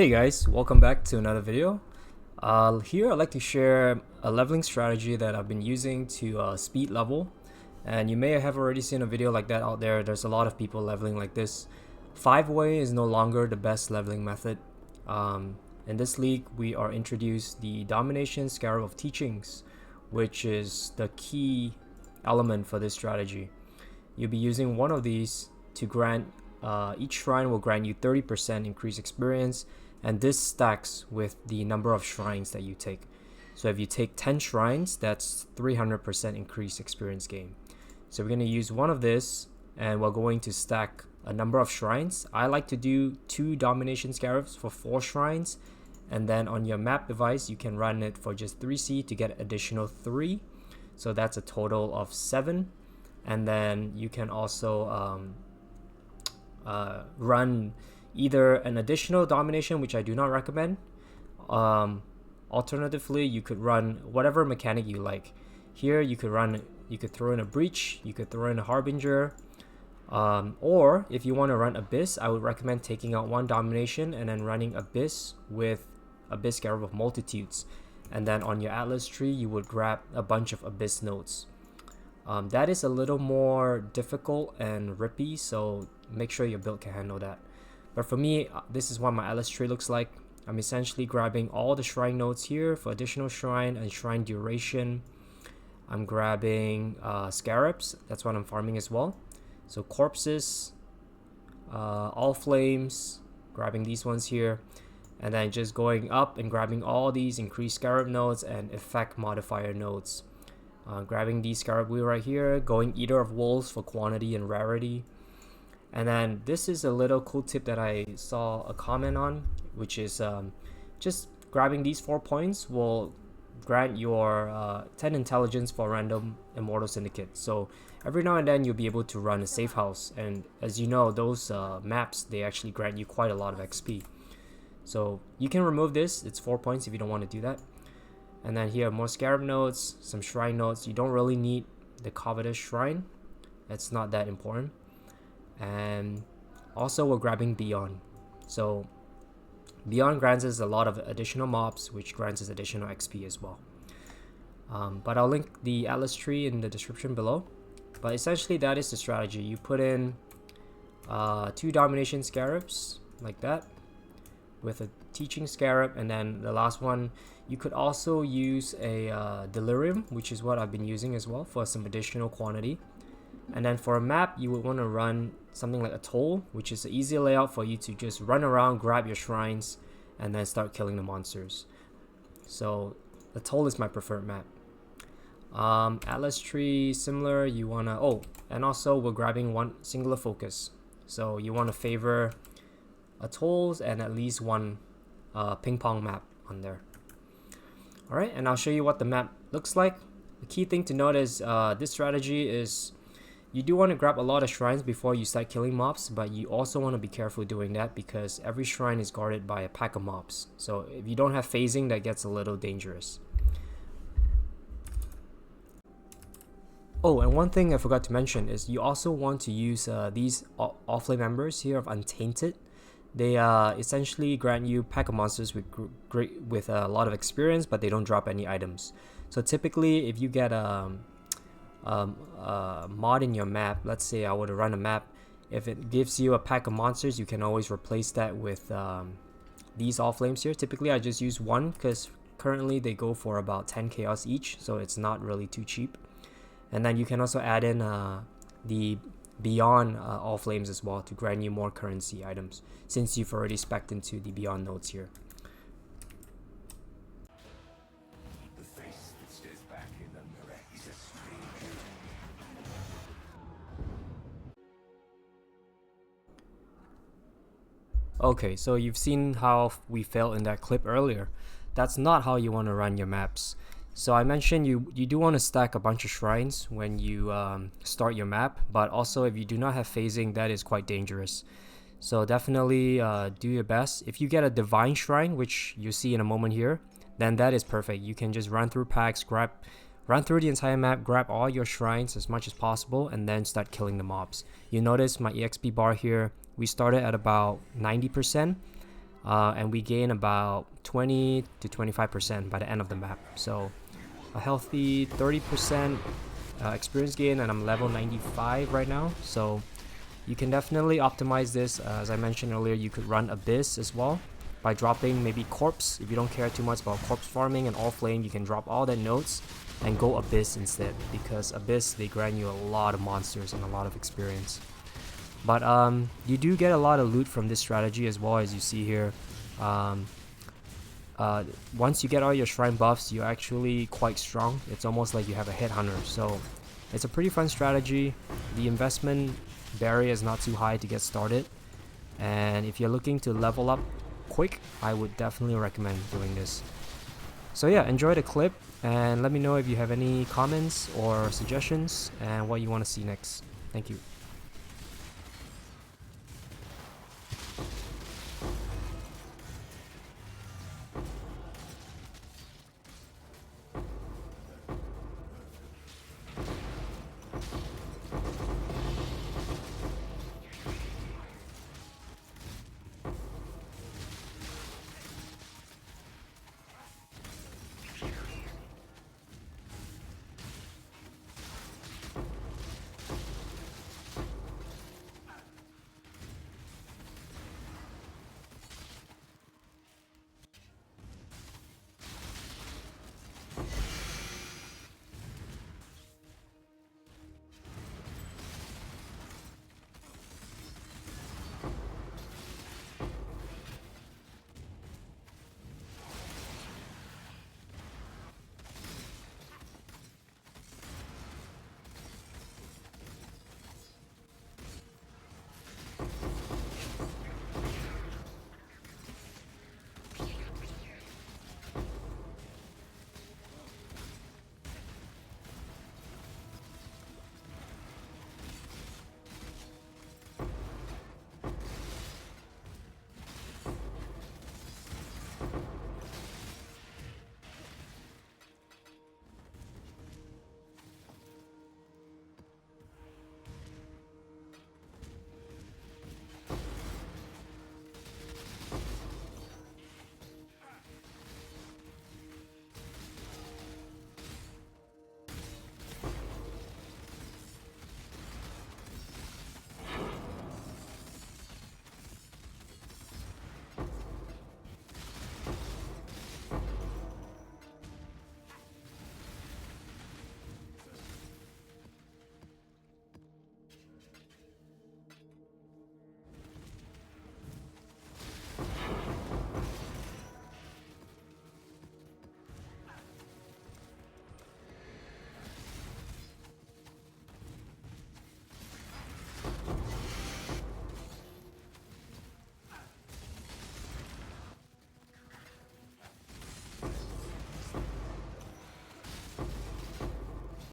Hey guys, welcome back to another video. Here I'd like to share a leveling strategy that I've been using to speed level, and you may have already seen a video like that out there. There's a lot of people leveling like this. 5-way is no longer the best leveling method. In this league we are introduced the Domination Scarab of Teachings, which is the key element for this strategy. You'll be using one of these to grant each shrine will grant you 30% increased experience, and this stacks with the number of shrines that you take. So if you take 10 shrines, that's 300% increased experience gain. So we're going to use one of this, and we're going to stack a number of shrines. I like to do 2 Domination Scarabs for 4 shrines, and then on your map device you can run it for just 3C to get additional 3. So that's a total of 7. And then you can also run either an additional domination, which I do not recommend. Alternatively, you could run whatever mechanic you like. Here you could throw in a breach, you could throw in a harbinger, or if you want to run abyss, I would recommend taking out 1 domination and then running abyss with Abyss Scarab of Multitudes, and then on your atlas tree you would grab a bunch of abyss nodes. That is a little more difficult and rippy, so make sure your build can handle that. But for me, this is what my atlas tree looks like. I'm essentially grabbing all the shrine nodes here for additional shrine and shrine duration. I'm grabbing scarabs, that's what I'm farming as well. So corpses, all flames, grabbing these ones here, and then just going up and grabbing all these increased scarab nodes and effect modifier nodes. Grabbing these scarab wheel right here, going Eater of Wolves for quantity and rarity. And then this is a little cool tip that I saw a comment on, which is just grabbing these 4 points will grant your 10 intelligence for random Immortal Syndicate. So every now and then you'll be able to run a safe house, and as you know, those maps, they actually grant you quite a lot of XP. So you can remove this, it's 4 points if you don't want to do that. And then here more scarab nodes, some shrine nodes. You don't really need the covetous shrine, it's not that important. And also we're grabbing Beyond. So Beyond grants us a lot of additional mobs, which grants us additional XP as well. But I'll link the atlas tree in the description below. But essentially that is the strategy. You put in 2 Domination Scarabs like that with a Teaching Scarab, and then the last one you could also use a Delirium, which is what I've been using as well for some additional quantity. And then for a map, you would want to run something like a toll, which is an easy layout for you to just run around, grab your shrines, and then start killing the monsters. So the toll is my preferred map. Atlas tree, similar. You wanna and also we're grabbing 1 singular focus. So you want to favor a tolls and at least 1 ping pong map on there. Alright, and I'll show you what the map looks like. The key thing to note is this strategy is you do want to grab a lot of shrines before you start killing mobs, but you also want to be careful doing that because every shrine is guarded by a pack of mobs. So if you don't have phasing, that gets a little dangerous. Oh, and one thing I forgot to mention is you also want to use these offlane members here of Untainted. They essentially grant you pack of monsters with a lot of experience, but they don't drop any items. So typically if you get a mod in your map, let's say I were to run a map, if it gives you a pack of monsters, you can always replace that with these all flames here. Typically I just use 1 because currently they go for about 10 chaos each, so it's not really too cheap. And then you can also add in the Beyond all flames as well to grant you more currency items, since you've already spec'd into the Beyond nodes here. Okay, so you've seen how we failed in that clip earlier. That's not how you want to run your maps. So I mentioned you do want to stack a bunch of shrines when you start your map, but also if you do not have phasing, that is quite dangerous. So definitely do your best. If you get a divine shrine, which you see in a moment here, then that is perfect. You can just run through packs, run through the entire map, grab all your shrines as much as possible, and then start killing the mobs. You notice my EXP bar here, we started at about 90%. and we gain about 20 to 25% by the end of the map. So a healthy 30% experience gain, and I'm level 95 right now. So you can definitely optimize this. As I mentioned earlier, you could run Abyss as well by dropping maybe Corpse. If you don't care too much about Corpse farming and All Flame, you can drop all the notes and go Abyss instead, because Abyss, they grant you a lot of monsters and a lot of experience. But you do get a lot of loot from this strategy as well, as you see here. Once you get all your shrine buffs, you're actually quite strong. It's almost like you have a headhunter. So it's a pretty fun strategy. The investment barrier is not too high to get started, and if you're looking to level up quick, I would definitely recommend doing this. So yeah, enjoy the clip and let me know if you have any comments or suggestions and what you want to see next. Thank you.